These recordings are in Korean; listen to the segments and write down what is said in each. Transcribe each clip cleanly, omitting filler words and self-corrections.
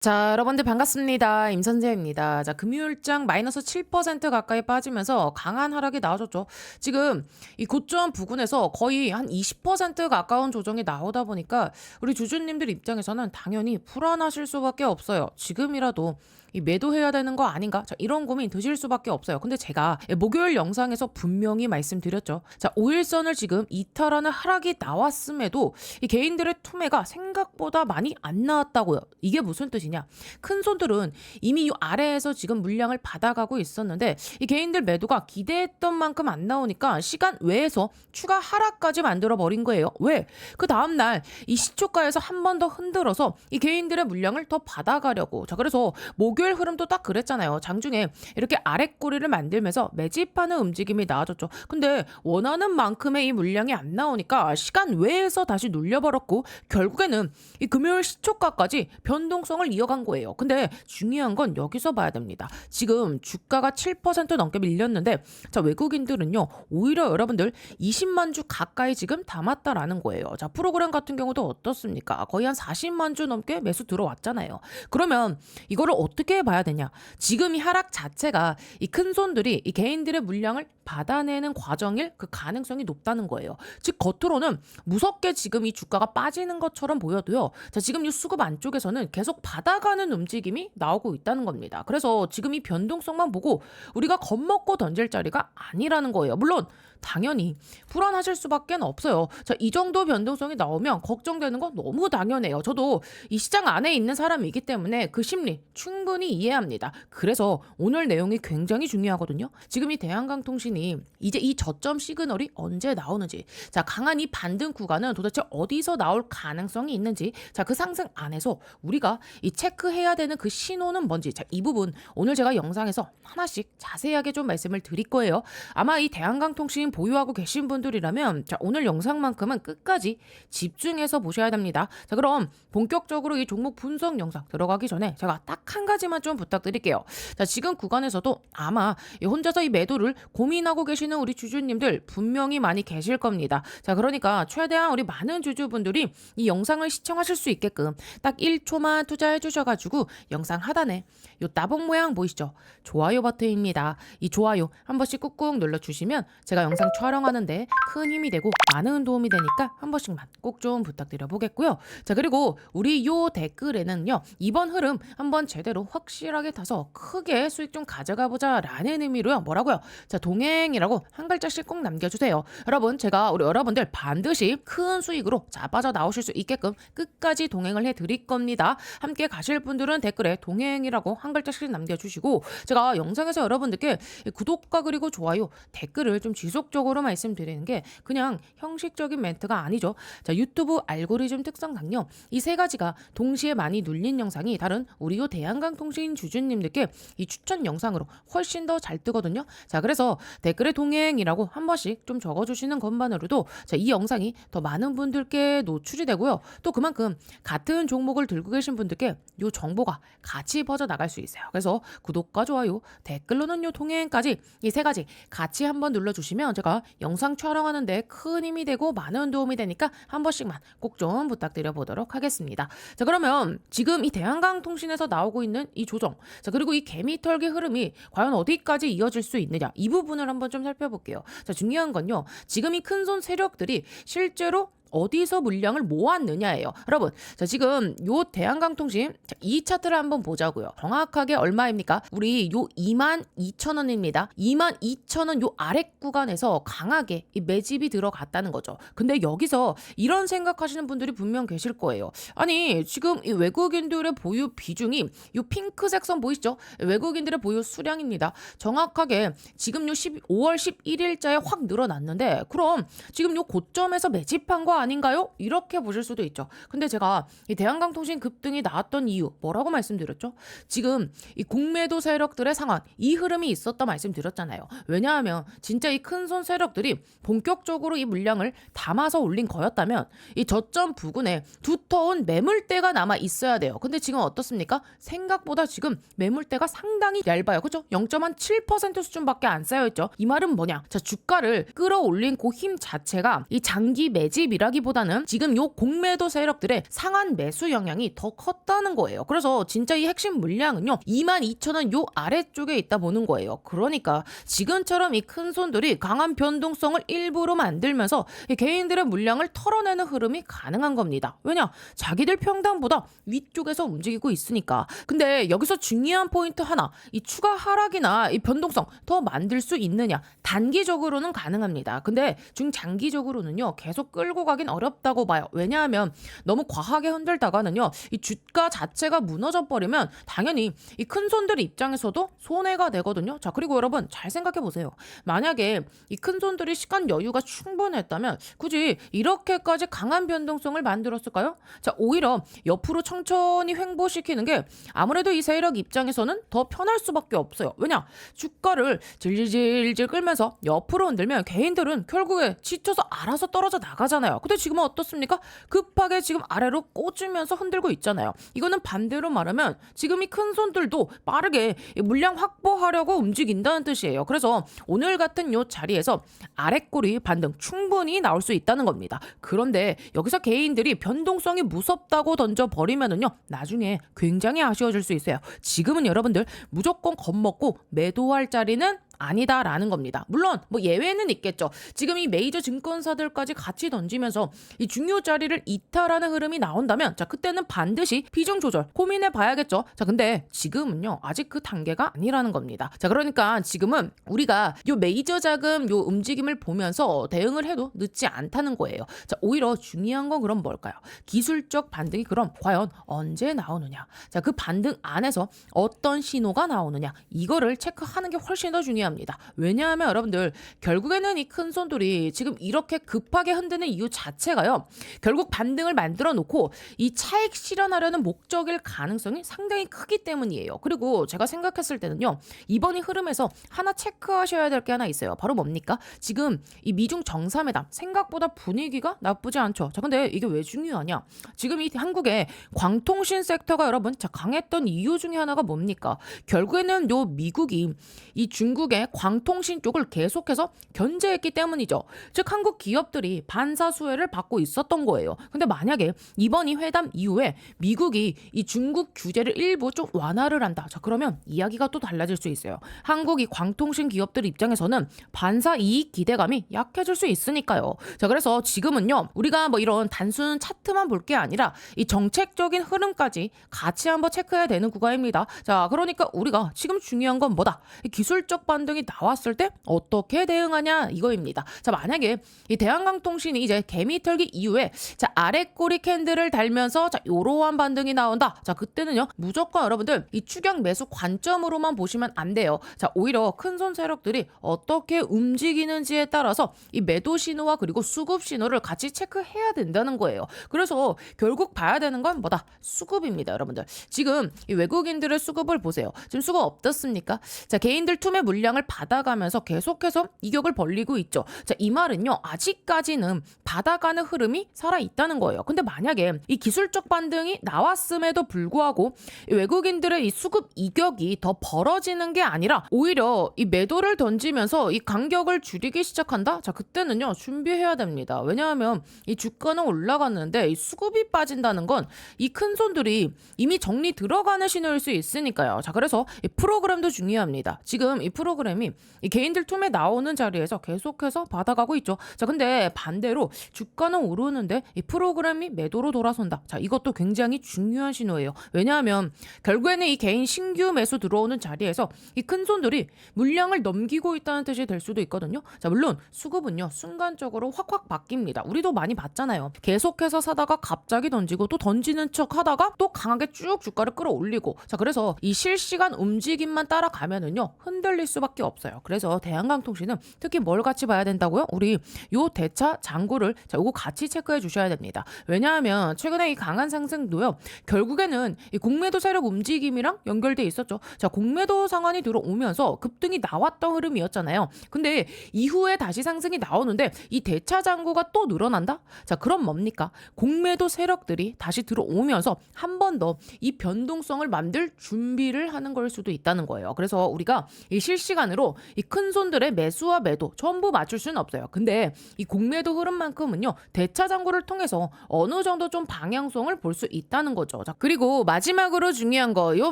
자, 여러분들 반갑습니다. 임선재입니다. 자, 금요일장 마이너스 7% 가까이 빠지면서 강한 하락이 나와줬죠. 지금 이 고점 부근에서 거의 한 20% 가까운 조정이 나오다 보니까 우리 주주님들 입장에서는 당연히 불안하실 수밖에 없어요. 지금이라도 이 매도해야 되는 거 아닌가? 자, 이런 고민 드실 수밖에 없어요. 근데 제가 목요일 영상에서 분명히 말씀드렸죠. 자, 5일선을 지금 이탈하는 하락이 나왔음에도 이 개인들의 투매가 생각보다 많이 안 나왔다고요. 이게 무슨 뜻이냐? 큰 손들은 이미 이 아래에서 지금 물량을 받아가고 있었는데 이 개인들 매도가 기대했던 만큼 안 나오니까 시간 외에서 추가 하락까지 만들어 버린 거예요. 왜? 그 다음날 이 시초가에서 한 번 더 흔들어서 이 개인들의 물량을 더 받아가려고. 자, 그래서 목요일 흐름도 딱 그랬잖아요. 장중에 이렇게 아랫꼬리를 만들면서 매집하는 움직임이 나와줬죠. 근데 원하는 만큼의 이 물량이 안 나오니까 시간 외에서 다시 눌려버렸고 결국에는 이 금요일 시초가까지 변동성을 이어간 거예요. 근데 중요한 건 여기서 봐야 됩니다. 지금 주가가 7% 넘게 밀렸는데 자, 외국인들은요 오히려 여러분들 20만 주 가까이 지금 담았다라는 거예요. 자, 프로그램 같은 경우도 어떻습니까? 거의 한 40만 주 넘게 매수 들어왔잖아요. 그러면 이거를 어떻게 봐야 되냐? 지금 이 하락 자체가 이 큰 손들이 이 개인들의 물량을 받아내는 과정일 그 가능성이 높다는 거예요. 즉 겉으로는 무섭게 지금 이 주가가 빠지는 것처럼 보여도요. 자, 지금 이 수급 안쪽에서는 계속 받아가는 움직임이 나오고 있다는 겁니다. 그래서 지금 이 변동성만 보고 우리가 겁먹고 던질 자리가 아니라는 거예요. 물론 당연히 불안하실 수밖에 없어요. 자, 이 정도 변동성이 나오면 걱정되는 건 너무 당연해요. 저도 이 시장 안에 있는 사람이기 때문에 그 심리 충분히 이해합니다. 그래서 오늘 내용이 굉장히 중요하거든요. 지금 이 대한강통신이 이제 이 저점 시그널이 언제 나오는지, 자, 강한 이 반등 구간은 도대체 어디서 나올 가능성이 있는지, 자, 그 상승 안에서 우리가 이 체크해야 되는 그 신호는 뭔지, 자, 이 부분 오늘 제가 영상에서 하나씩 자세하게 좀 말씀을 드릴 거예요. 아마 이 대한강통신 보유하고 계신 분들이라면 자, 오늘 영상만큼은 끝까지 집중해서 보셔야 됩니다. 자, 그럼 본격적으로 이 종목 분석 영상 들어가기 전에 제가 딱 한 가지만 좀 부탁드릴게요. 자, 지금 구간에서도 아마 혼자서 이 매도를 고민하고 계시는 우리 주주님들 분명히 많이 계실 겁니다. 자, 그러니까 최대한 우리 많은 주주분들이 이 영상을 시청하실 수 있게끔 딱 1초만 투자해 주셔가지고 영상 하단에 요 따봉 모양 보이시죠? 좋아요 버튼입니다. 이 좋아요 한 번씩 꾹꾹 눌러주시면 제가 영상 촬영하는데 큰 힘이 되고 많은 도움이 되니까 한 번씩만 꼭 좀 부탁드려 보겠고요. 자, 그리고 우리 요 댓글에는요 이번 흐름 한번 제대로 확실하게 타서 크게 수익 좀 가져가 보자 라는 의미로요 뭐라고요? 자, 동행이라고 한 글자씩 꼭 남겨주세요. 여러분, 제가 우리 여러분들 반드시 큰 수익으로 자 빠져나오실 수 있게끔 끝까지 동행을 해드릴 겁니다. 함께 가실 분들은 댓글에 동행이라고 한 글자씩 남겨주시고 제가 영상에서 여러분들께 구독과 그리고 좋아요 댓글을 좀 지속적으로 말씀드리는 게 그냥 형식적인 멘트가 아니죠. 자, 유튜브 알고리즘 특성상요 이 세 가지가 동시에 많이 눌린 영상이 다른 우리 요 대한강통신 주주님들께 이 추천 영상으로 훨씬 더 잘 뜨거든요. 자, 그래서 댓글에 동행이라고 한 번씩 좀 적어주시는 것만으로도 자, 이 영상이 더 많은 분들께 노출이 되고요. 또 그만큼 같은 종목을 들고 계신 분들께 요 정보가 같이 퍼져나갈 수 있어요. 그래서 구독과 좋아요 댓글로는 요 동행까지 이 세 가지 같이 한번 눌러주시면 제가 영상 촬영하는데 큰 힘이 되고 많은 도움이 되니까 한 번씩만 꼭 좀 부탁드려 보도록 하겠습니다. 자, 그러면 지금 이 대한강통신에서 나오고 있는 이 조정, 자, 그리고 이 개미털기 흐름이 과연 어디까지 이어질 수 있느냐, 이 부분을 한번 좀 살펴볼게요. 자, 중요한 건요 지금 이 큰손 세력들이 실제로 어디서 물량을 모았느냐예요. 여러분, 자, 지금 요 대한강통신 자, 이 차트를 한번 보자고요. 정확하게 얼마입니까? 우리 요 22,000원입니다. 22,000원 요 아랫 구간에서 강하게 이 매집이 들어갔다는 거죠. 근데 여기서 이런 생각하시는 분들이 분명 계실 거예요. 아니, 지금 이 외국인들의 보유 비중이 요 핑크색 선 보이시죠? 외국인들의 보유 수량입니다. 정확하게 지금 요 5월 11일자에 확 늘어났는데 그럼 지금 요 고점에서 매집한 거 아닌가요? 이렇게 보실 수도 있죠. 근데 제가 이 대한강통신 급등이 나왔던 이유 뭐라고 말씀드렸죠? 지금 이 공매도 세력들의 상황, 이 흐름이 있었다 말씀드렸잖아요. 왜냐하면 진짜 이 큰손 세력들이 본격적으로 이 물량을 담아서 올린 거였다면 이 저점 부근에 두터운 매물대가 남아 있어야 돼요. 근데 지금 어떻습니까? 생각보다 지금 매물대가 상당히 얇아요. 그죠? 0.7% 수준밖에 안 쌓여있죠. 이 말은 뭐냐? 자, 주가를 끌어올린 그 힘 자체가 이 장기 매집이라 아니라기보다는 지금 요 공매도 세력들의 상한 매수 영향이 더 컸다는 거예요. 그래서 진짜 이 핵심 물량은요 22,000원 요 아래쪽에 있다 보는 거예요. 그러니까 지금처럼 이 큰 손들이 강한 변동성을 일부러 만들면서 이 개인들의 물량을 털어내는 흐름이 가능한 겁니다. 왜냐? 자기들 평단보다 위쪽에서 움직이고 있으니까. 근데 여기서 중요한 포인트 하나, 이 추가 하락이나 이 변동성 더 만들 수 있느냐? 단기적으로는 가능합니다. 근데 중장기적으로는요 계속 끌고 가긴 어렵다고 봐요. 왜냐하면 너무 과하게 흔들다가는요 이 주가 자체가 무너져 버리면 당연히 이 큰 손들 입장에서도 손해가 되거든요. 자, 그리고 여러분 잘 생각해 보세요. 만약에 이 큰 손들이 시간 여유가 충분했다면 굳이 이렇게까지 강한 변동성을 만들었을까요? 자, 오히려 옆으로 천천히 횡보시키는 게 아무래도 이 세력 입장에서는 더 편할 수밖에 없어요. 왜냐? 주가를 질질질 끌면서 옆으로 흔들면 개인들은 결국에 지쳐서 알아서 떨어져 나가잖아요. 근데 지금은 어떻습니까? 급하게 지금 아래로 꽂으면서 흔들고 있잖아요. 이거는 반대로 말하면 지금 이 큰 손들도 빠르게 물량 확보하려고 움직인다는 뜻이에요. 그래서 오늘 같은 요 자리에서 아래꼬리 반등 충분히 나올 수 있다는 겁니다. 그런데 여기서 개인들이 변동성이 무섭다고 던져버리면은요 나중에 굉장히 아쉬워질 수 있어요. 지금은 여러분들 무조건 겁먹고 매도할 자리는 아니다라는 겁니다. 물론 뭐 예외는 있겠죠. 지금 이 메이저 증권사들까지 같이 던지면서 이 중요 자리를 이탈하는 흐름이 나온다면 자 그때는 반드시 비중 조절 고민해 봐야겠죠. 자, 근데 지금은요 아직 그 단계가 아니라는 겁니다. 자, 그러니까 지금은 우리가 요 메이저 자금 요 움직임을 보면서 대응을 해도 늦지 않다는 거예요. 자, 오히려 중요한 건 그럼 뭘까요? 기술적 반등이 그럼 과연 언제 나오느냐? 자, 그 반등 안에서 어떤 신호가 나오느냐? 이거를 체크하는 게 훨씬 더 중요합니다. 왜냐하면 여러분들 결국에는 이 큰 손들이 지금 이렇게 급하게 흔드는 이유 자체가요. 결국 반등을 만들어 놓고 이 차익 실현하려는 목적일 가능성이 상당히 크기 때문이에요. 그리고 제가 생각했을 때는요. 이번 이 흐름에서 하나 체크하셔야 될 게 하나 있어요. 바로 뭡니까? 지금 이 미중 정상회담 생각보다 분위기가 나쁘지 않죠. 자, 근데 이게 왜 중요하냐? 지금 이 한국의 광통신 섹터가 여러분 자 강했던 이유 중에 하나가 뭡니까? 결국에는 요 미국이 이 중국의 광통신 쪽을 계속해서 견제했기 때문이죠. 즉 한국 기업들이 반사 수혜를 받고 있었던 거예요. 근데 만약에 이번 이 회담 이후에 미국이 이 중국 규제를 일부 좀 완화를 한다. 자, 그러면 이야기가 또 달라질 수 있어요. 한국 이 광통신 기업들 입장에서는 반사 이익 기대감이 약해질 수 있으니까요. 자, 그래서 지금은요. 우리가 뭐 이런 단순 차트만 볼 게 아니라 이 정책적인 흐름까지 같이 한번 체크해야 되는 구간입니다. 자, 그러니까 우리가 지금 중요한 건 뭐다? 이 기술적 반등이 나왔을 때 어떻게 대응하냐 이거입니다. 자, 만약에 이 대한강통신이 이제 개미 털기 이후에 자 아래꼬리 캔들을 달면서 자 요러한 반등이 나온다. 자, 그때는요 무조건 여러분들 이 추격 매수 관점으로만 보시면 안 돼요. 자, 오히려 큰손 세력들이 어떻게 움직이는지에 따라서 이 매도 신호와 그리고 수급 신호를 같이 체크해야 된다는 거예요. 그래서 결국 봐야 되는 건 뭐다? 수급입니다, 여러분들. 지금 이 외국인들의 수급을 보세요. 지금 수급 어떻습니까? 자, 개인들 투매 물량을 받아가면서 계속해서 이격을 벌리고 있죠. 자, 이 말은요 아직까지는 받아가는 흐름이 살아있다는 거예요. 근데 만약에 이 기술적 반등이 나왔음에도 불구하고 이 외국인들의 이 수급 이격이 더 벌어지는 게 아니라 오히려 이 매도를 던지면서 이 간격을 줄이기 시작한다? 자, 그때는요 준비해야 됩니다. 왜냐하면 이 주가는 올라갔는데 이 수급이 빠진다는 건 이 큰 손들이 이미 정리 들어가는 신호일 수 있으니까요. 자, 그래서 이 프로그램도 중요합니다. 지금 이 프로그램이 이 개인들 툼에 나오는 자리에서 계속해서 받아가고 있죠. 자, 근데 반대로 주가는 오르는데 이 프로그램이 매도로 돌아선다. 자, 이것도 굉장히 중요한 신호예요. 왜냐하면 결국에는 이 개인 신규 매수 들어오는 자리에서 이 큰 손들이 물량을 넘기고 있다는 뜻이 될 수도 있거든요. 자, 물론 수급은요 순간적으로 확확 바뀝니다. 우리도 많이 봤잖아요. 계속해서 사다가 갑자기 던지고 또 던지는 척 하다가 또 강하게 쭉 주가를 끌어올리고 자, 그래서 이 실시간 움직임만 따라가면은요 흔들릴 수밖에 없어요. 그래서 대한강통신은 특히 뭘 같이 봐야 된다고요? 우리 요 대차 장구를 자 요거 같이 체크해 주셔야 됩니다. 왜냐하면 최근에 이 강한 상승도요 결국에는 이 공매도 세력 움직임이랑 연결돼 있었죠. 자, 공매도 상한이 들어오면서 급등이 나왔던 흐름이었잖아요. 근데 이후에 다시 상승이 나오는데 이 대차 장구가 또 늘어난다? 자, 그럼 뭡니까? 공매도 세력들이 다시 들어오면서 한 번 더 이 변동성을 만들 준비를 하는 걸 수도 있다는 거예요. 그래서 우리가 이 실시간 단기간으로 이 큰 손들의 매수와 매도 전부 맞출 수는 없어요. 근데 이 공매도 흐름만큼은요, 대차 잔고를 통해서 어느 정도 좀 방향성을 볼 수 있다는 거죠. 자, 그리고 마지막으로 중요한 거, 요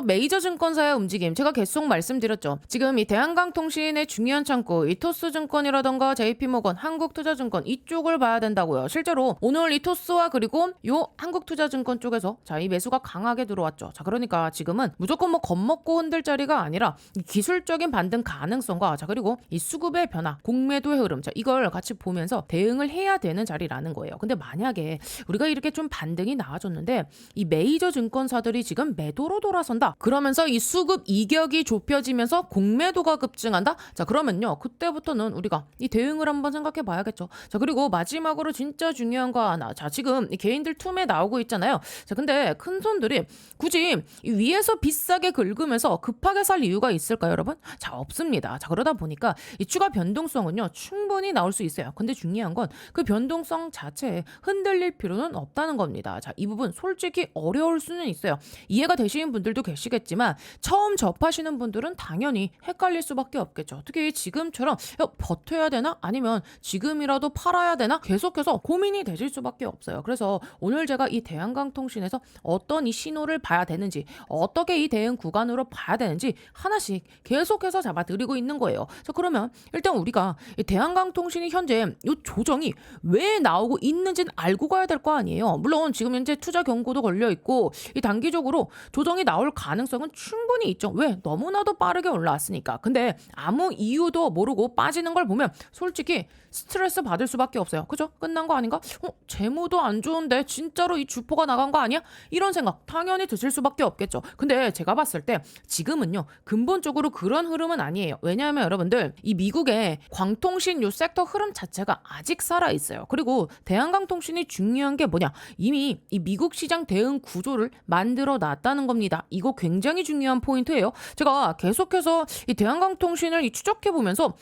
메이저 증권사의 움직임. 제가 계속 말씀드렸죠. 지금 이 대한강통신의 중요한 창구, 이 토스증권이라던가 JP모건, 한국투자증권 이쪽을 봐야 된다고요. 실제로 오늘 이 토스와 그리고 요 한국투자증권 쪽에서 자, 이 매수가 강하게 들어왔죠. 자, 그러니까 지금은 무조건 뭐 겁먹고 흔들 자리가 아니라 이 기술적인 반등 가능성과 자, 그리고 이 수급의 변화, 공매도의 흐름, 자, 이걸 같이 보면서 대응을 해야 되는 자리라는 거예요. 근데 만약에 우리가 이렇게 좀 반등이 나와줬는데 이 메이저 증권사들이 지금 매도로 돌아선다. 그러면서 이 수급 이격이 좁혀지면서 공매도가 급증한다. 자, 그러면요, 그때부터는 우리가 이 대응을 한번 생각해 봐야겠죠. 자, 그리고 마지막으로 진짜 중요한 거 하나. 자, 지금 이 개인들 툼에 나오고 있잖아요. 자, 근데 큰 손들이 굳이 이 위에서 비싸게 긁으면서 급하게 살 이유가 있을까요, 여러분? 자, 없습니다. 자, 그러다 보니까 이 추가 변동성은요, 충분히 나올 수 있어요. 근데 중요한 건 그 변동성 자체에 흔들릴 필요는 없다는 겁니다. 자, 이 부분 솔직히 어려울 수는 있어요. 이해가 되시는 분들도 계시겠지만 처음 접하시는 분들은 당연히 헷갈릴 수밖에 없겠죠. 특히 지금처럼 버텨야 되나? 아니면 지금이라도 팔아야 되나? 계속해서 고민이 되실 수밖에 없어요. 그래서 오늘 제가 이 대한강통신에서 어떤 이 신호를 봐야 되는지, 어떻게 이 대응 구간으로 봐야 되는지 하나씩 계속해서 잡아드리고 있는 거예요. 자, 그러면 일단 우리가 이 대한강통신이 현재 이 조정이 왜 나오고 있는지는 알고 가야 될 거 아니에요. 물론 지금 현재 투자 경고도 걸려 있고 이 단기적으로 조정이 나올 가능성은 충분히 있죠. 왜? 너무나도 빠르게 올라왔으니까. 근데 아무 이유도 모르고 빠지는 걸 보면 솔직히 스트레스 받을 수밖에 없어요. 그죠? 끝난 거 아닌가? 재무도 안 좋은데 진짜로 이 주포가 나간 거 아니야? 이런 생각 당연히 드실 수밖에 없겠죠. 근데 제가 봤을 때 지금은요, 근본적으로 그런 흐름은 아니에요. 왜냐하면 여러분들 이 미국의 광통신 요 섹터 흐름 자체가 아직 살아 있어요. 그리고 대한강통신이 중요한 게 뭐냐? 이미 이 미국 시장 대응 구조를 만들어 놨다는 겁니다. 이거 굉장히 중요한 포인트예요. 제가 계속해서 이 대한강통신을 추적해 보면서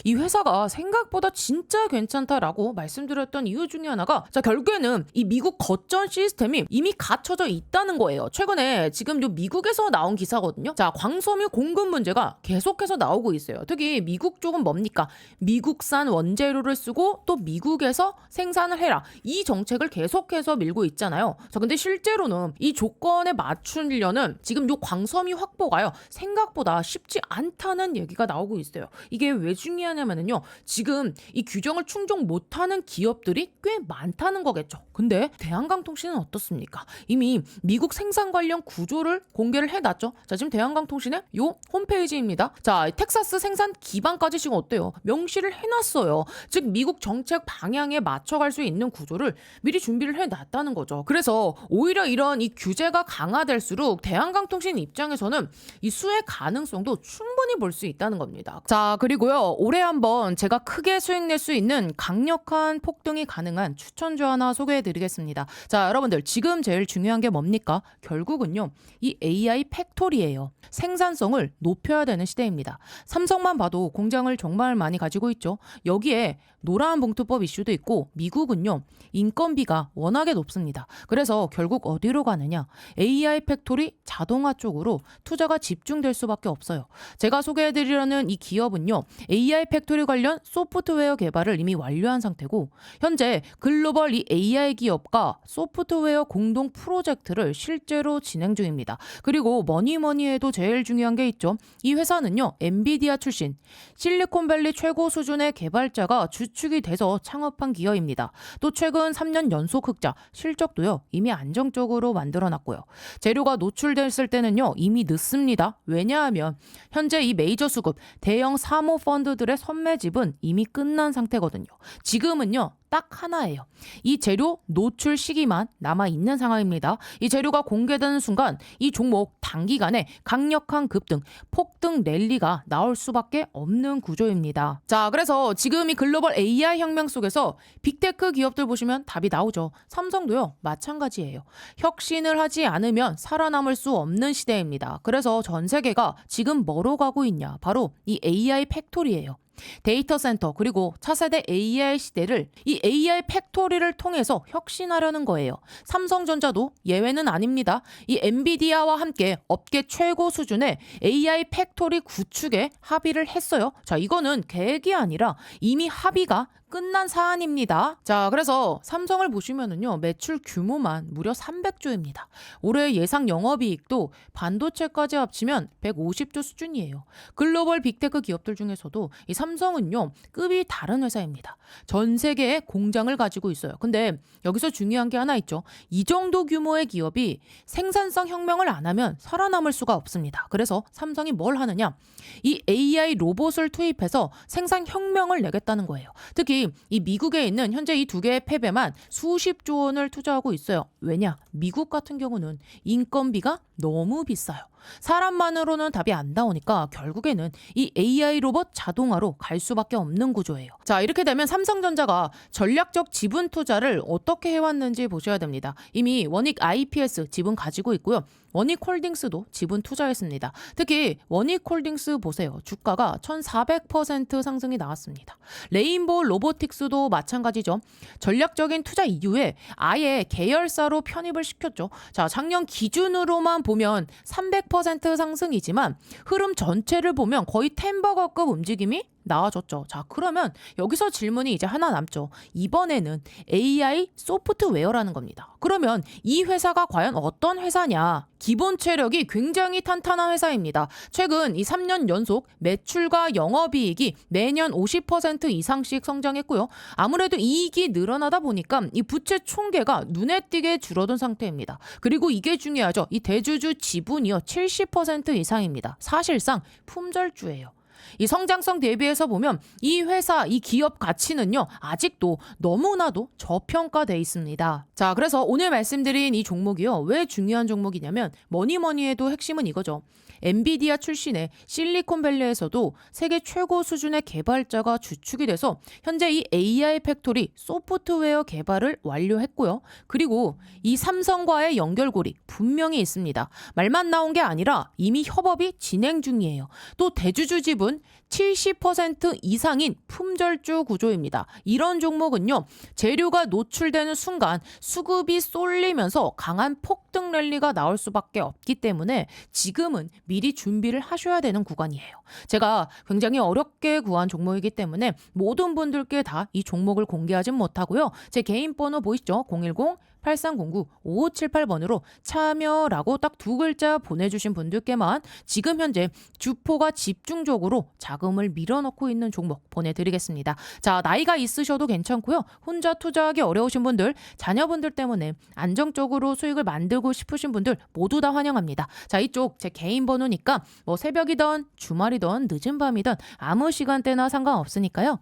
이 회사가 생각보다 진짜 괜찮다라고 말씀드렸던 이유 중에 하나가 자, 결국에는 이 미국 거점 시스템이 이미 갖춰져 있다는 거예요. 최근에 지금 요 미국에서 나온 기사거든요. 자, 광섬유 공급 문제가 계속해서 나오고 있어요. 특히 미국 쪽은 뭡니까? 미국산 원재료를 쓰고 또 미국에서 생산을 해라. 이 정책을 계속해서 밀고 있잖아요. 자, 근데 실제로는 이 조건에 맞추려는 지금 요 광섬유 확보가요, 생각보다 쉽지 않다는 얘기가 나오고 있어요. 이게 왜 중요하냐면요, 지금 이 규정을 충족 못하는 기업들이 꽤 많다는 거겠죠. 근데 대한강통신은 어떻습니까? 이미 미국 생산 관련 구조를 공개를 해놨죠. 자, 지금 대한강통신의 요 홈페이지입니다. 자, 텍사스 생산 기반까지 지금 어때요? 명시를 해놨어요. 즉 미국 정책 방향에 맞춰갈 수 있는 구조를 미리 준비를 해놨다는 거죠. 그래서 오히려 이런 이 규제가 강화될수록 대한강통신 입장에서는 이 수혜 가능성도 충분히 볼 수 있다는 겁니다. 자, 그리고요, 올해 한번 제가 크게 수익 낼 수 있는 강력한 폭등이 가능한 추천주 하나 소개해드리겠습니다. 자, 여러분들 지금 제일 중요한 게 뭡니까? 결국은요, 이 AI 팩토리예요. 생산성을 높여야 되는 시대입니다. 삼성만 봐도 공장을 정말 많이 가지고 있죠. 여기에 노란 봉투법 이슈도 있고 미국은요, 인건비가 워낙에 높습니다. 그래서 결국 어디로 가느냐? AI 팩토리 자동화 쪽으로 투자가 집중될 수밖에 없어요. 제가 소개해드리려는 이 기업은요, AI 팩토리 관련 소프트웨어 개발을 이미 완료한 상태고 현재 글로벌 이 AI 기업과 소프트웨어 공동 프로젝트를 실제로 진행 중입니다. 그리고 뭐니 해도 제일 중요한 게 있죠. 이 회사는요, 엔비디아 출신 실리콘밸리 최고 수준의 개발자가 주축이 돼서 창업한 기업입니다. 또 최근 3년 연속 흑자, 실적도요 이미 안정적으로 만들어놨고요. 재료가 노출됐을 때는요 이미 늦습니다. 왜냐하면 현재 이 메이저 수급 대형 사모 펀드들의 선매집은 이미 끝난 상태거든요. 지금은요 딱 하나예요. 이 재료 노출 시기만 남아있는 상황입니다. 이 재료가 공개되는 순간 이 종목 단기간에 강력한 급등, 폭등 랠리가 나올 수밖에 없는 구조입니다. 자, 그래서 지금 이 글로벌 AI 혁명 속에서 빅테크 기업들 보시면 답이 나오죠. 삼성도요, 마찬가지예요. 혁신을 하지 않으면 살아남을 수 없는 시대입니다. 그래서 전 세계가 지금 뭐로 가고 있냐? 바로 이 AI 팩토리예요. 데이터 센터 그리고 차세대 AI 시대를 이 AI 팩토리를 통해서 혁신하려는 거예요. 삼성전자도 예외는 아닙니다. 이 엔비디아와 함께 업계 최고 수준의 AI 팩토리 구축에 합의를 했어요. 자, 이거는 계획이 아니라 이미 합의가 끝난 사안입니다. 자, 그래서 삼성을 보시면은요, 매출 규모만 무려 300조입니다. 올해 예상 영업이익도 반도체까지 합치면 150조 수준이에요. 글로벌 빅테크 기업들 중에서도 이 삼성은요, 급이 다른 회사입니다. 전 세계에 공장을 가지고 있어요. 근데 여기서 중요한 게 하나 있죠. 이 정도 규모의 기업이 생산성 혁명을 안 하면 살아남을 수가 없습니다. 그래서 삼성이 뭘 하느냐? 이 AI 로봇을 투입해서 생산 혁명을 내겠다는 거예요. 특히 이 미국에 있는 현재 이 두 개의 팹에만 수십조 원을 투자하고 있어요. 왜냐? 미국 같은 경우는 인건비가 너무 비싸요. 사람만으로는 답이 안 나오니까 결국에는 이 AI 로봇 자동화로 갈 수밖에 없는 구조예요. 자, 이렇게 되면 삼성전자가 전략적 지분 투자를 어떻게 해왔는지 보셔야 됩니다. 이미 원익 IPS 지분 가지고 있고요. 원익홀딩스도 지분 투자했습니다. 특히 원익홀딩스 보세요. 주가가 1400% 상승이 나왔습니다. 레인보우 로보틱스도 마찬가지죠. 전략적인 투자 이후에 아예 계열사로 편입을 시켰죠. 자, 작년 기준으로만 보면 300% 상승이지만 흐름 전체를 보면 거의 템버거급 움직임이 나와줬죠. 자, 그러면 여기서 질문이 이제 하나 남죠. 이번에는 AI 소프트웨어라는 겁니다. 그러면 이 회사가 과연 어떤 회사냐? 기본 체력이 굉장히 탄탄한 회사입니다. 최근 이 3년 연속 매출과 영업이익이 매년 50% 이상씩 성장했고요. 아무래도 이익이 늘어나다 보니까 이 부채 총계가 눈에 띄게 줄어든 상태입니다. 그리고 이게 중요하죠. 이 대주주 지분이요 70% 이상입니다. 사실상 품절주예요. 이 성장성 대비해서 보면 이 회사, 이 기업 가치는요, 아직도 너무나도 저평가돼 있습니다. 자, 그래서 오늘 말씀드린 이 종목이요, 왜 중요한 종목이냐면 뭐니 해도 핵심은 이거죠. 엔비디아 출신의 실리콘밸리에서도 세계 최고 수준의 개발자가 주축이 돼서 현재 이 AI 팩토리 소프트웨어 개발을 완료했고요. 그리고 이 삼성과의 연결고리 분명히 있습니다. 말만 나온 게 아니라 이미 협업이 진행 중이에요. 또 대주주 지분 70% 이상인 품절주 구조입니다. 이런 종목은요, 재료가 노출되는 순간 수급이 쏠리면서 강한 폭등 랠리가 나올 수밖에 없기 때문에 지금은 미리 준비를 하셔야 되는 구간이에요. 제가 굉장히 어렵게 구한 종목이기 때문에 모든 분들께 다 이 종목을 공개하진 못하고요. 제 개인 번호 보이시죠? 010-8309-5578번으로 참여라고 딱 두 글자 보내주신 분들께만 지금 현재 주포가 집중적으로 자금을 밀어넣고 있는 종목 보내드리겠습니다. 자, 나이가 있으셔도 괜찮고요. 혼자 투자하기 어려우신 분들, 자녀분들 때문에 안정적으로 수익을 만들고 싶으신 분들 모두 다 환영합니다. 자, 이쪽 제 개인 번호니까 뭐 새벽이든 주말이든 늦은 밤이든 아무 시간대나 상관없으니까요.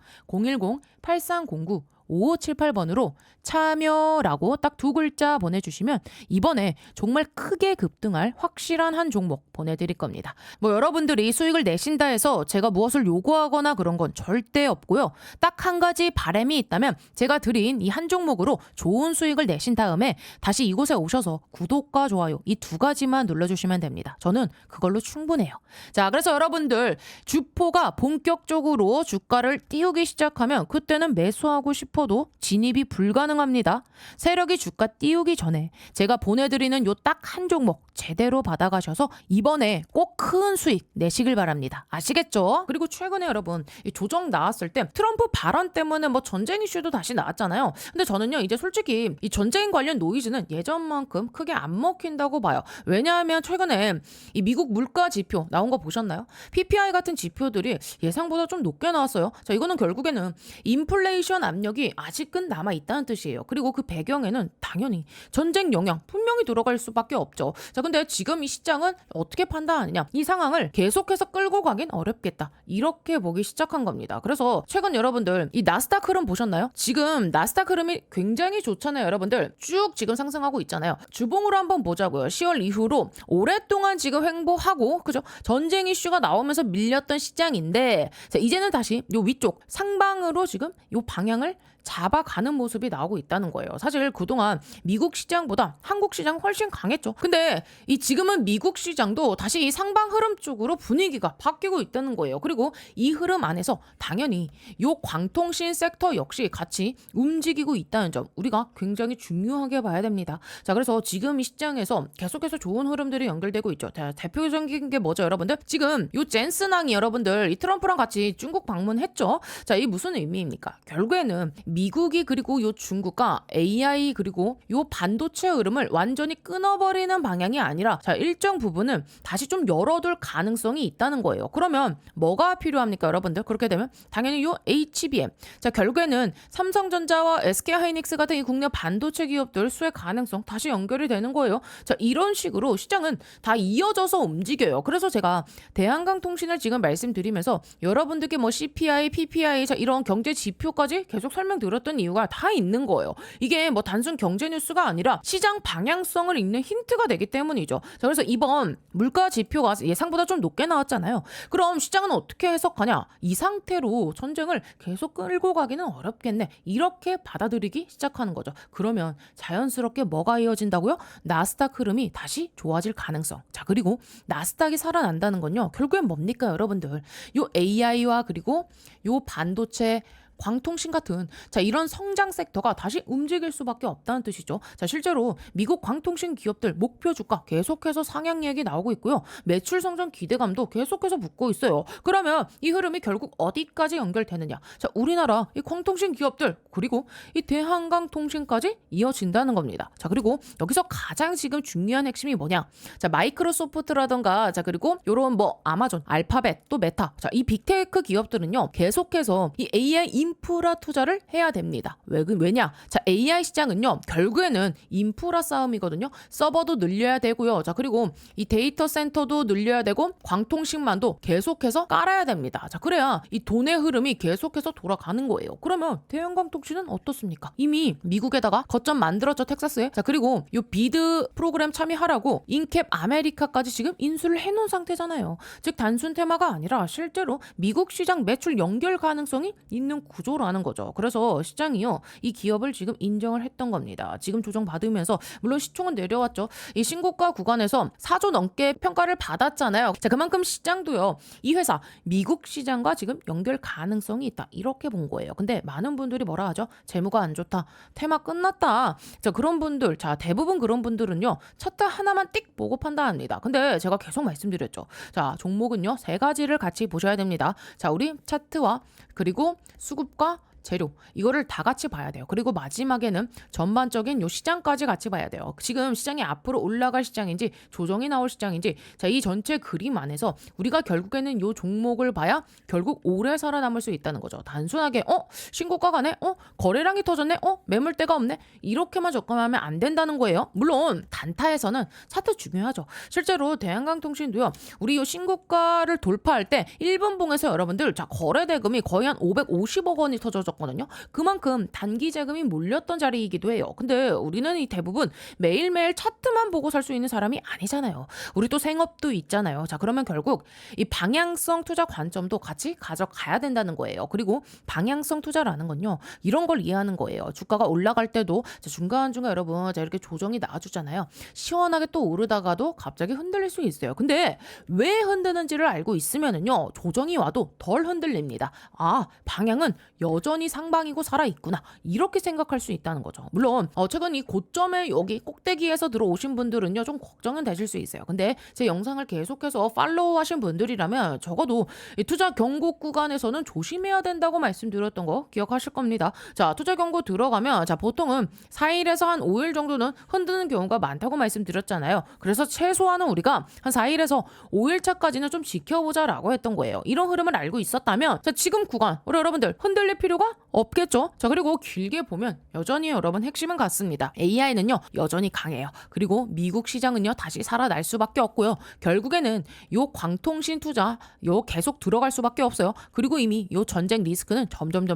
010-8309-5578번으로 참여라고 딱 두 글자 보내주시면 이번에 정말 크게 급등할 확실한 한 종목 보내드릴 겁니다. 뭐 여러분들이 수익을 내신다 해서 제가 무엇을 요구하거나 그런 건 절대 없고요. 딱 한 가지 바람이 있다면 제가 드린 이 한 종목으로 좋은 수익을 내신 다음에 다시 이곳에 오셔서 구독과 좋아요 이 두 가지만 눌러주시면 됩니다. 저는 그걸로 충분해요. 자, 그래서 여러분들 주포가 본격적으로 주가를 띄우기 시작하면 그때는 매수하고 싶어도 진입이 불가능합니다. 세력이 주가 띄우기 전에 제가 보내드리는 요 딱 한 종목 제대로 받아가셔서 이번에 꼭 큰 수익 내시길 바랍니다. 아시겠죠? 그리고 최근에 여러분 이 조정 나왔을 때 트럼프 발언 때문에 뭐 전쟁 이슈도 다시 나왔잖아요. 근데 저는요 이제 솔직히 이 전쟁 관련 노이즈는 예전만큼 크게 안 먹힌다고 봐요. 왜냐하면 최근에 이 미국 물가 지표 나온 거 보셨나요? PPI 같은 지표들이 예상보다 좀 높게 나왔어요. 자, 이거는 결국에는 인플레이션 압력이 아직은 남아있다는 뜻이에요. 그리고 그 배경에는 당연히 전쟁 영향 분명히 들어갈 수밖에 없죠. 자, 근데 지금 이 시장은 어떻게 판단하느냐? 이 상황을 계속해서 끌고 가긴 어렵겠다. 이렇게 보기 시작한 겁니다. 그래서 최근 여러분들 이 나스닥 흐름 보셨나요? 지금 나스닥 흐름이 굉장히 좋잖아요. 여러분들 쭉 지금 상승하고 있잖아요. 주봉으로 한번 보자고요. 10월 이후로 오랫동안 지금 횡보하고 그죠? 전쟁 이슈가 나오면서 밀렸던 시장인데 자, 이제는 다시 요 위쪽 상방으로 지금 요 방향을 잡아가는 모습이 나오고 있다는 거예요. 사실 그동안 미국 시장보다 한국 시장 훨씬 강했죠. 근데 이 지금은 미국 시장도 다시 이 상방 흐름 쪽으로 분위기가 바뀌고 있다는 거예요. 그리고 이 흐름 안에서 당연히 요 광통신 섹터 역시 같이 움직이고 있다는 점 우리가 굉장히 중요하게 봐야 됩니다. 자, 그래서 지금 이 시장에서 계속해서 좋은 흐름들이 연결되고 있죠. 대표적인 게 뭐죠, 여러분들? 지금 요 젠슨왕이 여러분들 이 트럼프랑 같이 중국 방문했죠. 자, 이 무슨 의미입니까? 결국에는 미국이 그리고 요 중국과 AI 그리고 요 반도체 흐름을 완전히 끊어버리는 방향이 아니라 자, 일정 부분은 다시 좀 열어둘 가능성이 있다는 거예요. 그러면 뭐가 필요합니까, 여러분들? 그렇게 되면 당연히 요 HBM. 자, 결국에는 삼성전자와 SK하이닉스 같은 이 국내 반도체 기업들 수혜 가능성 다시 연결이 되는 거예요. 자, 이런 식으로 시장은 다 이어져서 움직여요. 그래서 제가 대한강통신을 지금 말씀드리면서 여러분들께 뭐 CPI, PPI 자, 이런 경제 지표까지 계속 설명드렸던 이유가 다 있는 거예요. 이게 뭐 단순 경제 뉴스가 아니라 시장 방향성을 읽는 힌트가 되기 때문이죠. 자, 그래서 이번 물가 지표가 예상보다 좀 높게 나왔잖아요. 그럼 시장은 어떻게 해석하냐? 이 상태로 전쟁을 계속 끌고 가기는 어렵겠네. 이렇게 받아들이기 시작하는 거죠. 그러면 자연스럽게 뭐가 이어진다고요? 나스닥 흐름이 다시 좋아질 가능성. 자, 그리고 나스닥이 살아난다는 건요. 결국엔 뭡니까, 여러분들? 요 AI와 그리고 요 반도체 광통신 같은 자 이런 성장 섹터가 다시 움직일 수밖에 없다는 뜻이죠. 자, 실제로 미국 광통신 기업들 목표 주가 계속해서 상향 얘기 나오고 있고요. 매출 성장 기대감도 계속해서 붙고 있어요. 그러면 이 흐름이 결국 어디까지 연결되느냐? 자, 우리나라 이 광통신 기업들 그리고 이 대한강통신까지 이어진다는 겁니다. 자, 그리고 여기서 가장 지금 중요한 핵심이 뭐냐? 자, 마이크로소프트라던가 자 그리고 요런 뭐 아마존, 알파벳 또 메타 자 이 빅테크 기업들은요 계속해서 이 AI 인프라 투자를 해야 됩니다. 왜냐? 자, AI 시장은요, 결국에는 인프라 싸움이거든요. 서버도 늘려야 되고요. 자, 그리고 이 데이터 센터도 늘려야 되고, 광통신망도 계속해서 깔아야 됩니다. 자, 그래야 이 돈의 흐름이 계속해서 돌아가는 거예요. 그러면 대한광통신은 어떻습니까? 이미 미국에다가 거점 만들었죠, 텍사스에. 자, 그리고 요 비드 프로그램 참여하라고 인캡 아메리카까지 지금 인수를 해놓은 상태잖아요. 즉, 단순 테마가 아니라 실제로 미국 시장 매출 연결 가능성이 있는 구조라는 거죠. 그래서 시장이요 이 기업을 지금 인정을 했던 겁니다. 지금 조정 받으면서 물론 시총은 내려왔죠. 이 신고가 구간에서 4조 넘게 평가를 받았잖아요. 자, 그만큼 시장도요 이 회사 미국 시장과 지금 연결 가능성이 있다 이렇게 본 거예요. 근데 많은 분들이 뭐라 하죠? 재무가 안 좋다, 테마 끝났다. 자, 그런 분들 자 대부분 그런 분들은요 차트 하나만 띡 보고 판단합니다. 근데 제가 계속 말씀드렸죠. 자, 종목은요 세 가지를 같이 보셔야 됩니다. 자, 우리 차트와 그리고 수급과 재료 이거를 다 같이 봐야 돼요. 그리고 마지막에는 전반적인 요 시장까지 같이 봐야 돼요. 지금 시장이 앞으로 올라갈 시장인지 조정이 나올 시장인지 자 이 전체 그림 안에서 우리가 결국에는 요 종목을 봐야 결국 오래 살아남을 수 있다는 거죠. 단순하게 신고가 가네? 거래량이 터졌네? 매물대가 없네? 이렇게만 접근하면 안 된다는 거예요. 물론 단타에서는 차트 중요하죠. 실제로 대한강통신도요. 우리 요 신고가를 돌파할 때 1분봉에서 여러분들 자 거래 대금이 거의 한 550억 원이 터져서 거든요. 그만큼 단기 자금이 몰렸던 자리이기도 해요. 근데 우리는 이 대부분 매일매일 차트만 보고 살 수 있는 사람이 아니잖아요. 우리 또 생업도 있잖아요. 자, 그러면 결국 이 방향성 투자 관점도 같이 가져가야 된다는 거예요. 그리고 방향성 투자라는 건요. 이런 걸 이해하는 거예요. 주가가 올라갈 때도 중간중간 여러분 자 이렇게 조정이 나와주잖아요. 시원하게 또 오르다가도 갑자기 흔들릴 수 있어요. 근데 왜 흔드는지를 알고 있으면은요. 조정이 와도 덜 흔들립니다. 아, 방향은 여전히 상방이고 살아있구나 이렇게 생각할 수 있다는 거죠. 물론 최근 이 고점에 여기 꼭대기에서 들어오신 분들은요 좀 걱정은 되실 수 있어요. 근데 제 영상을 계속해서 팔로우 하신 분들이라면 적어도 이 투자 경고 구간에서는 조심해야 된다고 말씀드렸던 거 기억하실 겁니다. 자, 투자 경고 들어가면 자 보통은 4일에서 한 5일 정도는 흔드는 경우가 많다고 말씀드렸잖아요. 그래서 최소한은 우리가 한 4일에서 5일 차까지는 좀 지켜보자라고 했던 거예요. 이런 흐름을 알고 있었다면 자 지금 구간 우리 여러분들 흔들릴 필요가 없겠죠. 자, 그리고 길게 보면 여전히 여러분 핵심은 같습니다. AI는요 여전히 강해요. 그리고 미국 시장은요 다시 살아날 수밖에 없고요. 결국에는 요 광통신 투자 요 계속 들어갈 수밖에 없어요. 그리고 이미 요 전쟁 리스크는 점점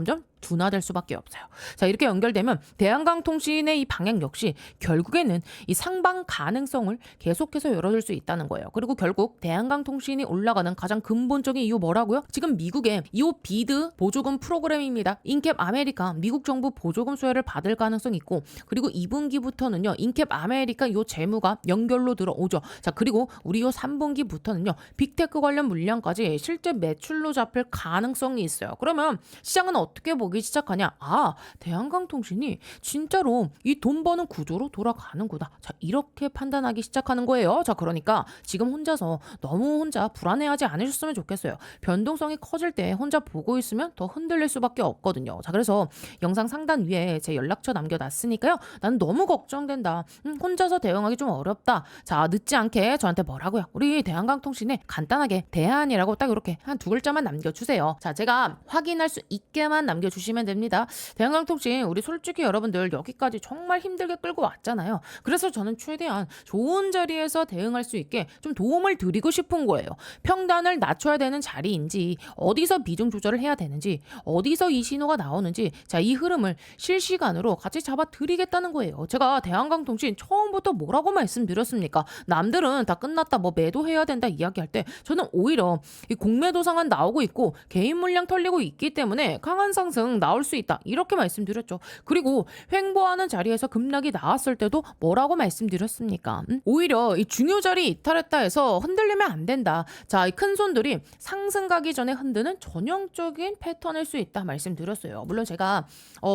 둔화될 수밖에 없어요. 자, 이렇게 연결되면 대한강통신의 이 방향 역시 결국에는 이 상방 가능성을 계속해서 열어줄 수 있다는 거예요. 그리고 결국 대한강통신이 올라가는 가장 근본적인 이유 뭐라고요? 지금 미국의 이 비드 보조금 프로그램입니다. 인캡 아메리카 미국 정부 보조금 수혜를 받을 가능성이 있고, 그리고 2분기부터는요 인캡 아메리카 요 재무가 연결로 들어오죠. 자, 그리고 우리 요 3분기부터는요 빅테크 관련 물량까지 실제 매출로 잡힐 가능성이 있어요. 그러면 시장은 어떻게 보기 시작하냐? 아, 대한강통신이 진짜로 이 돈 버는 구조로 돌아가는구나. 자, 이렇게 판단하기 시작하는 거예요. 자, 그러니까 지금 혼자서 너무 혼자 불안해하지 않으셨으면 좋겠어요. 변동성이 커질 때 혼자 보고 있으면 더 흔들릴 수밖에 없거든요. 자, 그래서 영상 상단 위에 제 연락처 남겨놨으니까요. 난 너무 걱정된다. 혼자서 대응하기 좀 어렵다. 자, 늦지 않게 저한테 뭐라고요? 우리 대한강통신에 간단하게 대한이라고 딱 이렇게 한 두 글자만 남겨주세요. 자, 제가 확인할 수 있게만 남겨주시면 됩니다. 대한강통신 우리 솔직히 여러분들 여기까지 정말 힘들게 끌고 왔잖아요. 그래서 저는 최대한 좋은 자리에서 대응할 수 있게 좀 도움을 드리고 싶은 거예요. 평단을 낮춰야 되는 자리인지, 어디서 비중 조절을 해야 되는지, 어디서 이 신호가 나오는지, 자, 이 흐름을 실시간으로 같이 잡아 드리겠다는 거예요. 제가 대한강통신 처음부터 뭐라고 말씀드렸습니까? 남들은 다 끝났다, 뭐 매도해야 된다 이야기할 때 저는 오히려 이 공매도 상한 나오고 있고 개인 물량 털리고 있기 때문에 강한 상승 나올 수 있다, 이렇게 말씀드렸죠. 그리고 횡보하는 자리에서 급락이 나왔을 때도 뭐라고 말씀드렸습니까? 오히려 이 중요 자리 이탈했다 해서 흔들리면 안 된다. 자, 이 큰 손들이 상승 가기 전에 흔드는 전형적인 패턴일 수 있다 말씀드렸어요. 물론 제가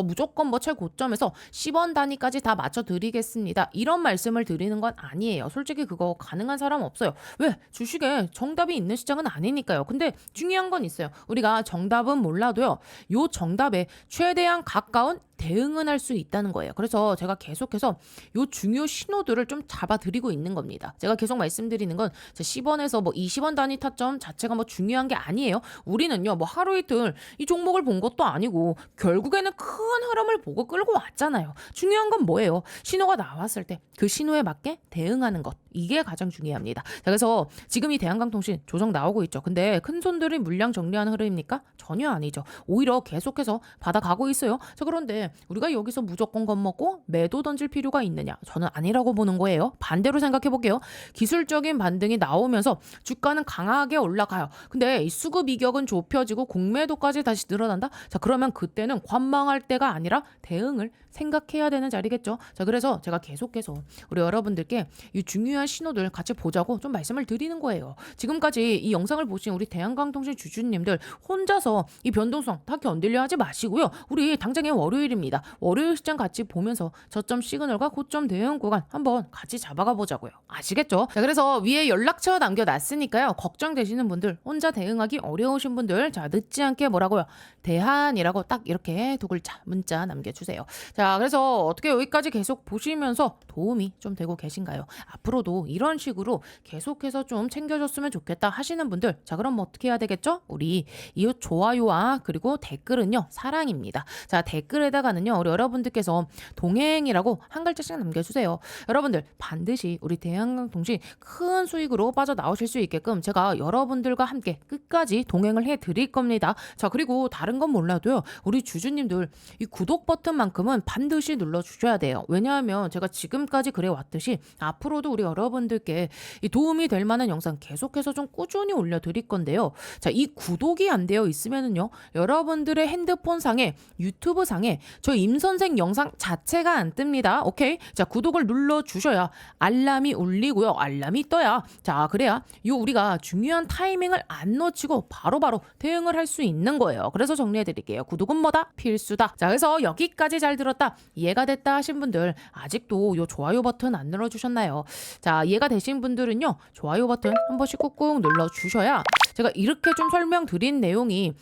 무조건 뭐 최고점에서 10원 단위까지 다 맞춰 드리겠습니다, 이런 말씀을 드리는 건 아니에요. 솔직히 그거 가능한 사람 없어요. 왜? 주식에 정답이 있는 시장은 아니니까요. 근데 중요한 건 있어요. 우리가 정답은 몰라도요, 요 정답에 최대한 가까운 대응은 할 수 있다는 거예요. 그래서 제가 계속해서 요 중요 신호들을 좀 잡아드리고 있는 겁니다. 제가 계속 말씀드리는 건 10원에서 뭐 20원 단위 타점 자체가 뭐 중요한 게 아니에요. 우리는요 뭐 하루 이틀 이 종목을 본 것도 아니고 결국에는 큰 흐름을 보고 끌고 왔잖아요. 중요한 건 뭐예요? 신호가 나왔을 때 그 신호에 맞게 대응하는 것, 이게 가장 중요합니다. 자, 그래서 지금 이 대한강통신 조정 나오고 있죠. 근데 큰 손들이 물량 정리하는 흐름입니까? 전혀 아니죠. 오히려 계속해서 받아가고 있어요. 자, 그런데 우리가 여기서 무조건 겁먹고 매도 던질 필요가 있느냐? 저는 아니라고 보는 거예요. 반대로 생각해 볼게요. 기술적인 반등이 나오면서 주가는 강하게 올라가요. 근데 이 수급 이격은 좁혀지고 공매도까지 다시 늘어난다? 자, 그러면 그때는 관망할 때가 아니라 대응을 생각해야 되는 자리겠죠. 자, 그래서 제가 계속해서 우리 여러분들께 이 중요한 신호들 같이 보자고 좀 말씀을 드리는 거예요. 지금까지 이 영상을 보신 우리 대한강통신 주주님들 혼자서 이 변동성 다 견디려 하지 마시고요. 우리 당장에 월요일입니다. 월요일 시장 같이 보면서 저점 시그널과 고점 대응 구간 한번 같이 잡아가 보자고요. 아시겠죠? 자, 그래서 위에 연락처 남겨놨으니까요. 걱정되시는 분들, 혼자 대응하기 어려우신 분들, 자, 늦지 않게 뭐라고요? 대한이라고 딱 이렇게 두 글자 문자 남겨주세요. 자, 그래서 어떻게 여기까지 계속 보시면서 도움이 좀 되고 계신가요? 앞으로도 이런 식으로 계속해서 좀 챙겨줬으면 좋겠다 하시는 분들, 자, 그럼 뭐 어떻게 해야 되겠죠? 우리 이 좋아요와 그리고 댓글은요 사랑입니다. 자, 댓글에다가는요 우리 여러분들께서 동행이라고 한 글자씩 남겨주세요. 여러분들 반드시 우리 대한강통신 큰 수익으로 빠져나오실 수 있게끔 제가 여러분들과 함께 끝까지 동행을 해드릴 겁니다. 자, 그리고 다른 건 몰라도요 우리 주주님들 이 구독 버튼만큼은 반드시 눌러주셔야 돼요. 왜냐하면 제가 지금까지 그래왔듯이 앞으로도 우리 여러분들께 이 도움이 될 만한 영상 계속해서 좀 꾸준히 올려드릴 건데요. 자, 이 구독이 안 되어 있으면은요 여러분들의 핸드폰 상에 유튜브 상에 저 임선생 영상 자체가 안 뜹니다. 오케이? 자, 구독을 눌러주셔야 알람이 울리고요. 알람이 떠야, 자, 그래야 우리가 중요한 타이밍을 안 놓치고 바로바로 대응을 할 수 있는 거예요. 그래서 정리해드릴게요. 구독은 뭐다? 필수다. 자, 그래서 여기까지 잘 들었다, 이해가 됐다 하신 분들, 아직도 좋아요 버튼 안 눌러주셨나요? 자, 이해가 되신 분들은요 좋아요 버튼 한 번씩 꾹꾹 눌러주셔야 제가 이렇게 좀 설명드린 내용이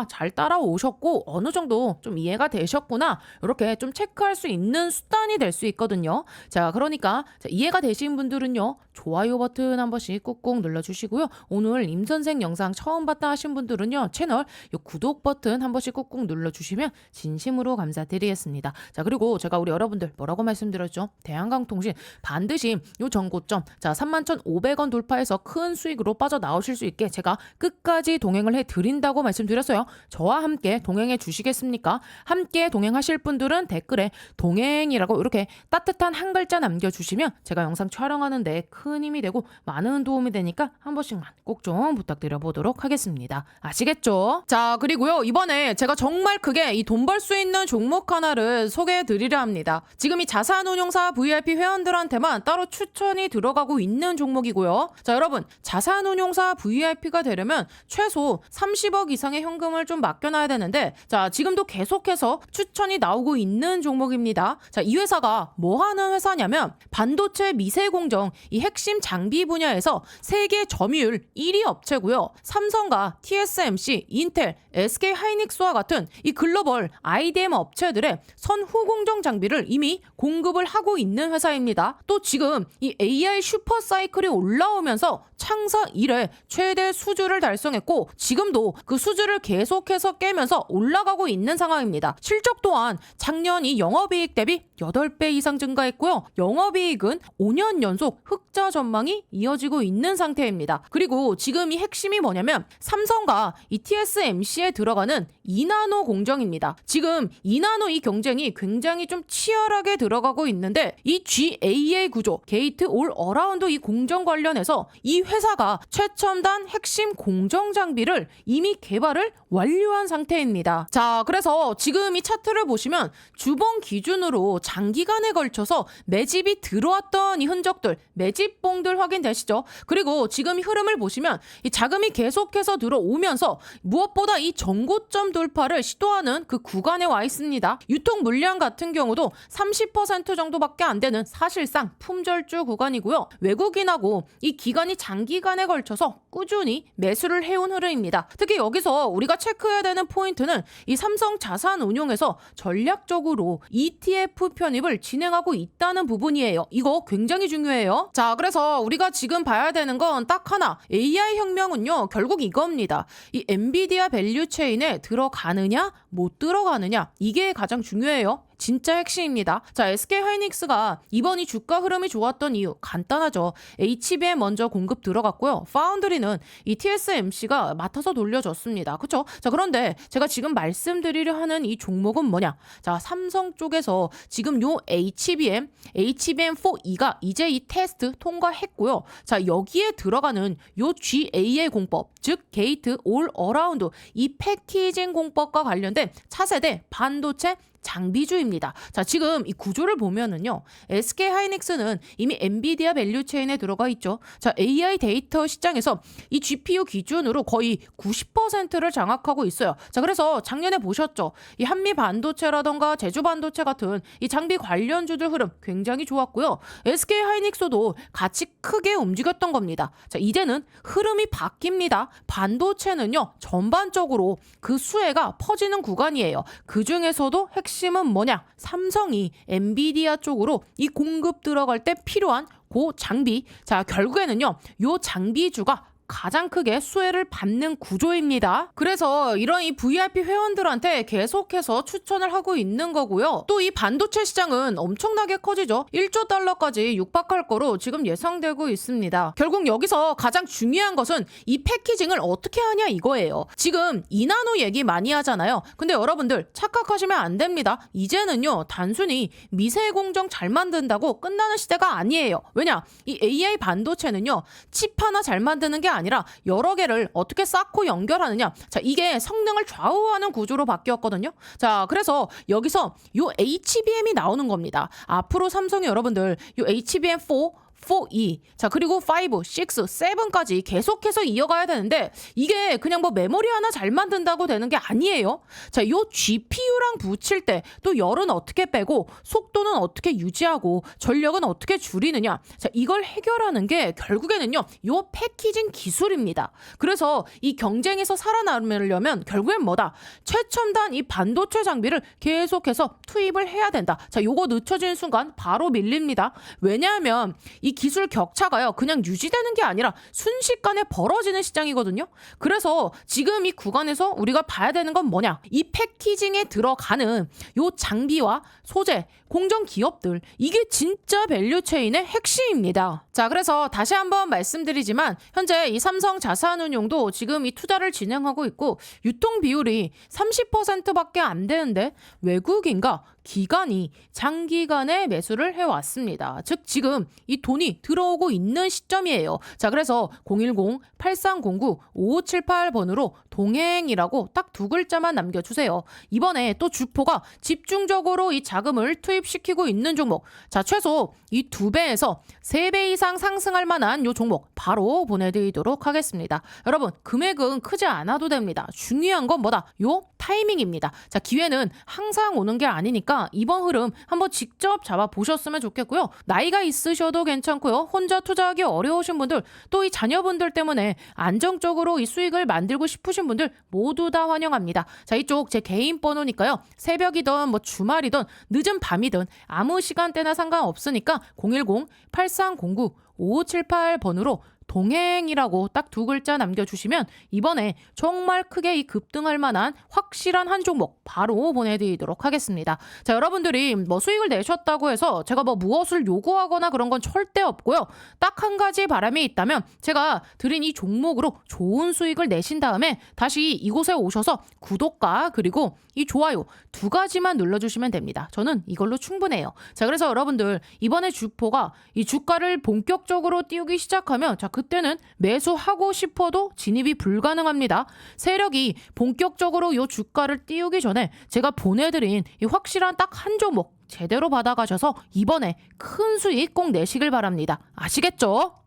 잘 따라오셨고 어느 정도 좀 이해가 되셨구나, 이렇게 좀 체크할 수 있는 수단이 될 수 있거든요. 자, 그러니까 이해가 되신 분들은요 좋아요 버튼 한 번씩 꾹꾹 눌러주시고요. 오늘 임선생 영상 처음 봤다 하신 분들은요 채널 구독 버튼 한 번씩 꾹꾹 눌러주시면 진심으로 감사드리겠습니다. 자, 그리고 제가 우리 여러분들 뭐라고 말씀드렸죠? 대한강통신 반드시 전고점, 자, 31,500원 돌파해서 큰 수익으로 빠져나오실 수 있게 제가 끝까지 동행을 해드린다고 말씀드렸어요. 저와 함께 동행해 주시겠습니까? 함께 동행하실 분들은 댓글에 동행이라고 이렇게 따뜻한 한 글자 남겨주시면 제가 영상 촬영하는데 큰 힘이 되고 많은 도움이 되니까 한 번씩만 꼭 좀 부탁드려 보도록 하겠습니다. 아시겠죠? 자, 그리고요, 이번에 제가 정말 크게 이 돈 벌 수 있는 종목 하나를 소개해 드리려 합니다. 지금 이 자산운용사 VIP 회원들한테만 따로 추천이 들어가고 있는 종목이고요. 자, 여러분, 자산운용사 VIP가 되려면 최소 30억 이상의 현금을 좀 맡겨놔야 되는데, 자, 지금도 계속해서 추천이 나오고 있는 종목입니다. 자, 이 회사가 뭐 하는 회사냐면 반도체 미세공정 이 핵심 장비 분야에서 세계 점유율 1위 업체고요. 삼성과 TSMC, 인텔, SK 하이닉스와 같은 이 글로벌 IDM 업체들의 선후 공정 장비를 이미 공급을 하고 있는 회사입니다. 또 지금 이 AI 슈퍼 사이클이 올라오면서 창사 이래 최대 수주를 달성했고 지금도 그 수주를 계속해서 깨면서 올라가고 있는 상황입니다. 실적 또한 작년 이 영업이익 대비 8배 이상 증가했고요. 영업이익은 5년 연속 흑자 전망이 이어지고 있는 상태입니다. 그리고 지금 이 핵심이 뭐냐면 삼성과 이 TSMC에 들어가는 2나노 공정입니다. 지금 2나노 이 경쟁이 굉장히 좀 치열하게 들어가고 있는데 이 GAA 구조, 게이트 올 어라운드 이 공정 관련해서 이 회사가 최첨단 핵심 공정 장비를 이미 개발을 완료한 상태입니다. 자, 그래서 지금 이 차트를 보시면 주봉 기준으로 장기간에 걸쳐서 매집이 들어왔던 이 흔적들, 매집봉들 확인되시죠? 그리고 지금 이 흐름을 보시면 이 자금이 계속해서 들어오면서 무엇보다 이 전고점 돌파를 시도하는 그 구간에 와 있습니다. 유통 물량 같은 경우도 30% 정도밖에 안 되는 사실상 품절주 구간이고요. 외국인하고 이 기간이 장기간에 걸쳐서 꾸준히 매수를 해온 흐름입니다. 특히 여기서 우리가 체크해야 되는 포인트는 이 삼성 자산운용에서 전략적으로 ETF 편입을 진행하고 있다는 부분이에요. 이거 굉장히 중요해요. 자, 그래서 우리가 지금 봐야 되는 건 딱 하나. AI 혁명은요, 결국 이겁니다. 이 엔비디아 밸류 체인에 들어가느냐, 못 들어가느냐, 이게 가장 중요해요. 진짜 핵심입니다. 자, SK 하이닉스가 이번 이 주가 흐름이 좋았던 이유 간단하죠. HBM 먼저 공급 들어갔고요. 파운드리는 이 TSMC가 맡아서 돌려줬습니다. 그렇죠? 자, 그런데 제가 지금 말씀드리려 하는 이 종목은 뭐냐? 자, 삼성 쪽에서 지금 요 HBM4E가 이제 이 테스트 통과했고요. 자, 여기에 들어가는 요 GAA 공법, 즉 게이트 올 어라운드 이 패키징 공법과 관련된 차세대 반도체 장비주입니다. 자, 지금 이 구조를 보면은요, SK 하이닉스는 이미 엔비디아 밸류 체인에 들어가 있죠. 자, AI 데이터 시장에서 이 GPU 기준으로 거의 90%를 장악하고 있어요. 자, 그래서 작년에 보셨죠? 이 한미 반도체라던가 제주 반도체 같은 이 장비 관련주들 흐름 굉장히 좋았고요. SK 하이닉스도 같이 크게 움직였던 겁니다. 자, 이제는 흐름이 바뀝니다. 반도체는요, 전반적으로 그 수혜가 퍼지는 구간이에요. 그 중에서도 핵심은 뭐냐? 삼성이 엔비디아 쪽으로 이 공급 들어갈 때 필요한 그 장비. 자, 결국에는요, 요 장비주가 가장 크게 수혜를 받는 구조입니다. 그래서 이런 이 VIP 회원들한테 계속해서 추천을 하고 있는 거고요. 또 이 반도체 시장은 엄청나게 커지죠. 1조 달러까지 육박할 거로 지금 예상되고 있습니다. 결국 여기서 가장 중요한 것은 이 패키징을 어떻게 하냐 이거예요. 지금 2나노 얘기 많이 하잖아요. 근데 여러분들 착각하시면 안 됩니다. 이제는요, 단순히 미세 공정 잘 만든다고 끝나는 시대가 아니에요. 왜냐? 이 AI 반도체는요, 칩 하나 잘 만드는 게 아니라 여러 개를 어떻게 쌓고 연결하느냐. 자, 이게 성능을 좌우하는 구조로 바뀌었거든요. 자, 그래서 여기서 요 HBM이 나오는 겁니다. 앞으로 삼성이 여러분들 요 HBM4 4E, 자, 그리고 5, 6, 7까지 계속해서 이어가야 되는데 이게 그냥 뭐 메모리 하나 잘 만든다고 되는 게 아니에요. 자, 요 GPU랑 붙일 때 또 열은 어떻게 빼고 속도는 어떻게 유지하고 전력은 어떻게 줄이느냐. 자, 이걸 해결하는 게 결국에는요, 요 패키징 기술입니다. 그래서 이 경쟁에서 살아남으려면 결국엔 뭐다? 최첨단 이 반도체 장비를 계속해서 투입을 해야 된다. 자, 요거 늦춰지는 순간 바로 밀립니다. 왜냐하면 이 기술 격차가요, 그냥 유지되는 게 아니라 순식간에 벌어지는 시장이거든요. 그래서 지금 이 구간에서 우리가 봐야 되는 건 뭐냐? 이 패키징에 들어가는 요 장비와 소재, 공정 기업들, 이게 진짜 밸류 체인의 핵심입니다. 자, 그래서 다시 한번 말씀드리지만 현재 이 삼성 자산운용도 지금 이 투자를 진행하고 있고 유통 비율이 30%밖에 안 되는데 외국인과 기관이 장기간의 매수를 해왔습니다. 즉 지금 이 돈이 들어오고 있는 시점이에요. 자, 그래서 010-8309-5578번으로 동행이라고 딱 두 글자만 남겨주세요. 이번에 또 주포가 집중적으로 이 자금을 투입시키고 있는 종목. 자, 최소 이 2배에서 3배 이상 상승할 만한 요 종목 바로 보내드리도록 하겠습니다. 여러분, 금액은 크지 않아도 됩니다. 중요한 건 뭐다? 요 타이밍입니다. 자, 기회는 항상 오는 게 아니니까 이번 흐름 한번 직접 잡아보셨으면 좋겠고요. 나이가 있으셔도 괜찮고요. 혼자 투자하기 어려우신 분들, 또 이 자녀분들 때문에 안정적으로 이 수익을 만들고 싶으신 분들 모두 다 환영합니다. 자, 이쪽 제 개인 번호니까요. 새벽이든 뭐 주말이든 늦은 밤이든 아무 시간대나 상관없으니까 010-8309-5578번으로 동행이라고 딱 두 글자 남겨주시면 이번에 정말 크게 이 급등할 만한 확실한 한 종목 바로 보내드리도록 하겠습니다. 자, 여러분들이 뭐 수익을 내셨다고 해서 제가 뭐 무엇을 요구하거나 그런 건 절대 없고요. 딱 한 가지 바람이 있다면 제가 드린 이 종목으로 좋은 수익을 내신 다음에 다시 이곳에 오셔서 구독과 그리고 이 좋아요 두 가지만 눌러주시면 됩니다. 저는 이걸로 충분해요. 자, 그래서 여러분들 이번에 주포가 이 주가를 본격적으로 띄우기 시작하면 자, 그때는 매수하고 싶어도 진입이 불가능합니다. 세력이 본격적으로 이 주가를 띄우기 전에 제가 보내드린 이 확실한 딱 한 종목 제대로 받아가셔서 이번에 큰 수익 꼭 내시길 바랍니다. 아시겠죠?